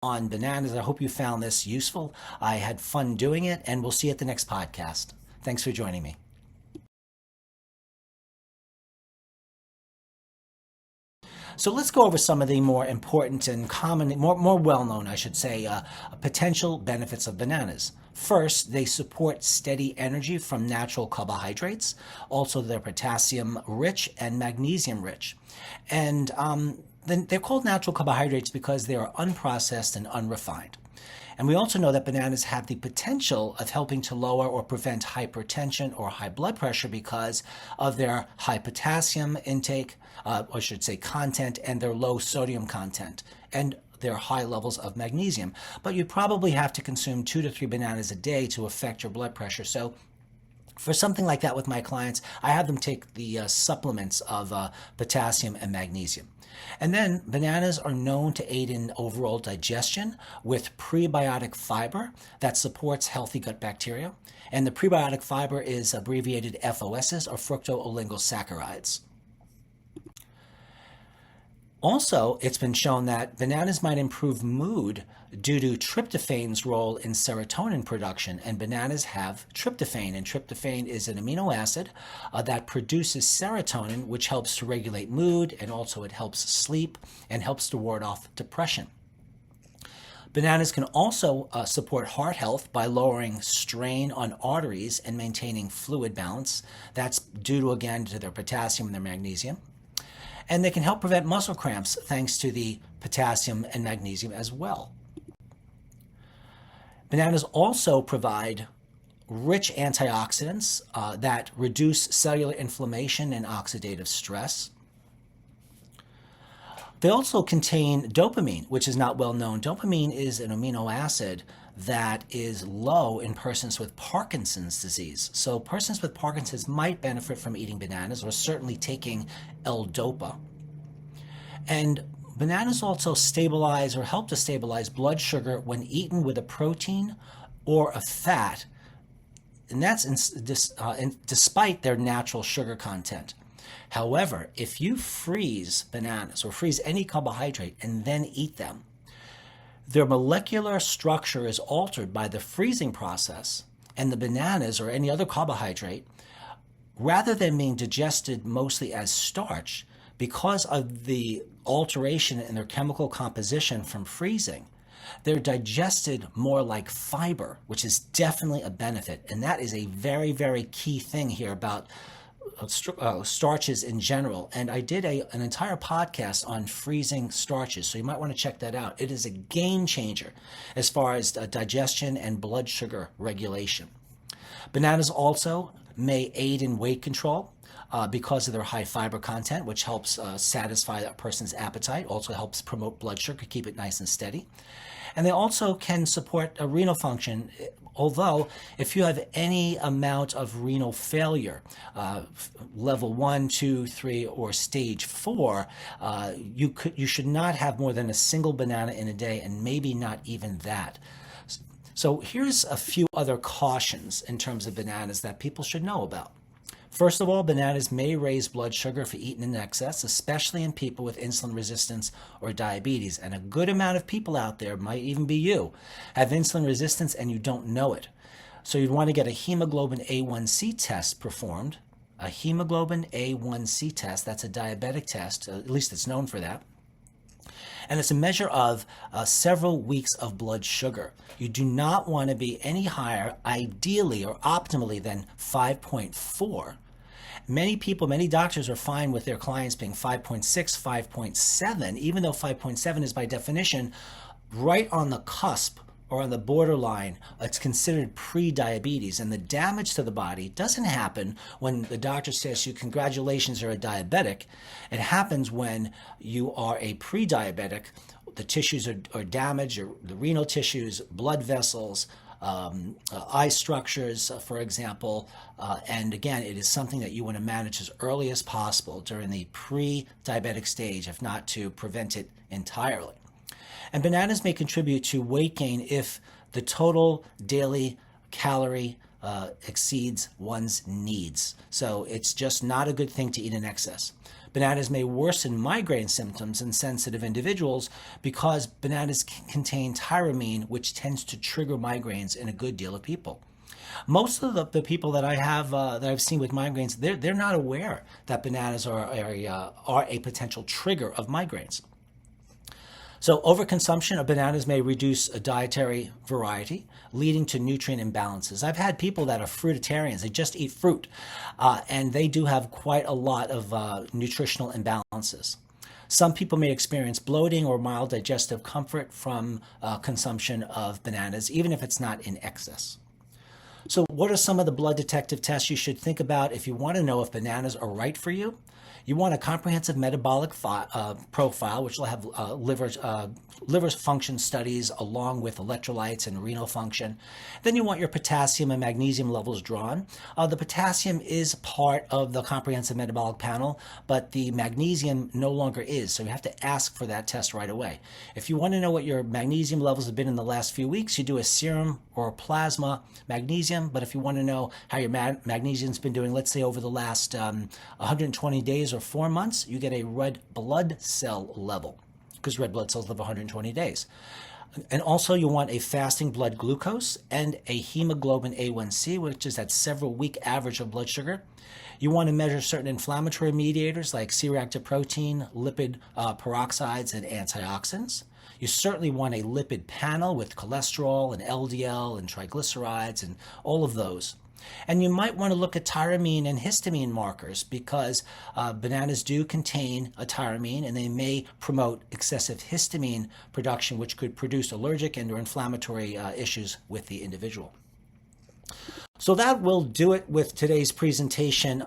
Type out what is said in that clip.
on bananas. I hope you found this useful. I had fun doing it, and we'll see you at the next podcast. Thanks for joining me. So let's go over some of the more important and common, more well-known, I should say, potential benefits of bananas. First, they support steady energy from natural carbohydrates. Also, they're potassium rich and magnesium rich. And then they're called natural carbohydrates because they are unprocessed and unrefined. And we also know that bananas have the potential of helping to lower or prevent hypertension or high blood pressure because of their high potassium intake, or I should say content, and their low sodium content, and their high levels of magnesium. But you probably have to consume 2 to 3 bananas a day to affect your blood pressure. So for something like that with my clients, I have them take the supplements of potassium and magnesium. And then bananas are known to aid in overall digestion with prebiotic fiber that supports healthy gut bacteria. And the prebiotic fiber is abbreviated FOSs, or fructooligosaccharides. Also, it's been shown that bananas might improve mood due to tryptophan's role in serotonin production, and bananas have tryptophan, and tryptophan is an amino acid that produces serotonin, which helps to regulate mood, and also it helps sleep and helps to ward off depression. Bananas can also support heart health by lowering strain on arteries and maintaining fluid balance. That's due to, again, to their potassium and their magnesium. And they can help prevent muscle cramps thanks to the potassium and magnesium as well. Bananas also provide rich antioxidants that reduce cellular inflammation and oxidative stress. They also contain dopamine, which is not well known. Dopamine is an amino acid that is low in persons with Parkinson's disease. So persons with Parkinson's might benefit from eating bananas, or certainly taking L-Dopa. And bananas also stabilize or help to stabilize blood sugar when eaten with a protein or a fat, and that's despite their natural sugar content. However, if you freeze bananas or freeze any carbohydrate and then eat them, their molecular structure is altered by the freezing process, and the bananas or any other carbohydrate, rather than being digested mostly as starch, because of the alteration in their chemical composition from freezing, they're digested more like fiber, which is definitely a benefit. And that is a very, very key thing here about starches in general. And I did an entire podcast on freezing starches, so you might want to check that out. It is a game changer as far as digestion and blood sugar regulation. Bananas also may aid in weight control because of their high fiber content, which helps satisfy a person's appetite, also helps promote blood sugar, keep it nice and steady. And they also can support a renal function, although if you have any amount of renal failure, level 1, 2, 3, or stage 4, you should not have more than a single banana in a day, and maybe not even that. So here's a few other cautions in terms of bananas that people should know about. First of all, bananas may raise blood sugar if eaten in excess, especially in people with insulin resistance or diabetes. And a good amount of people out there, might even be you, have insulin resistance and you don't know it. So you'd want to get a hemoglobin A1C test performed. A hemoglobin A1C test, that's a diabetic test, at least it's known for that. And it's a measure of several weeks of blood sugar. You do not want to be any higher, ideally or optimally, than 5.4. Many people, many doctors are fine with their clients being 5.6, 5.7, even though 5.7 is by definition right on the cusp or on the borderline. It's considered pre-diabetes, and the damage to the body doesn't happen when the doctor says to you, congratulations, you're a diabetic. It happens when you are a pre-diabetic. The tissues are damaged, the renal tissues, blood vessels, eye structures, for example, and again, it is something that you want to manage as early as possible during the pre-diabetic stage, if not to prevent it entirely. And bananas may contribute to weight gain if the total daily calorie exceeds one's needs. So it's just not a good thing to eat in excess. Bananas may worsen migraine symptoms in sensitive individuals because bananas contain tyramine, which tends to trigger migraines in a good deal of people. Most of the people that I have that I've seen with migraines, they're not aware that bananas are a potential trigger of migraines. So overconsumption of bananas may reduce a dietary variety, leading to nutrient imbalances. I've had people that are fruitarians, they just eat fruit, and they do have quite a lot of nutritional imbalances. Some people may experience bloating or mild digestive comfort from consumption of bananas, even if it's not in excess. So what are some of the blood detective tests you should think about if you want to know if bananas are right for you? You want a comprehensive metabolic profile, which will have liver function studies along with electrolytes and renal function. Then you want your potassium and magnesium levels drawn. The potassium is part of the comprehensive metabolic panel, but the magnesium no longer is, so you have to ask for that test right away. If you want to know what your magnesium levels have been in the last few weeks, you do a serum or a plasma magnesium, but if you want to know how your magnesium's been doing, let's say over the last 120 days or 4 months, you get a red blood cell level, because red blood cells live 120 days. And also you want a fasting blood glucose and a hemoglobin A1C, which is that several week average of blood sugar. You want to measure certain inflammatory mediators like C-reactive protein, lipid peroxides, and antioxidants. You certainly want a lipid panel with cholesterol and LDL and triglycerides and all of those. And you might want to look at tyramine and histamine markers because bananas do contain a tyramine and they may promote excessive histamine production, which could produce allergic and or inflammatory issues with the individual. So that will do it with today's presentation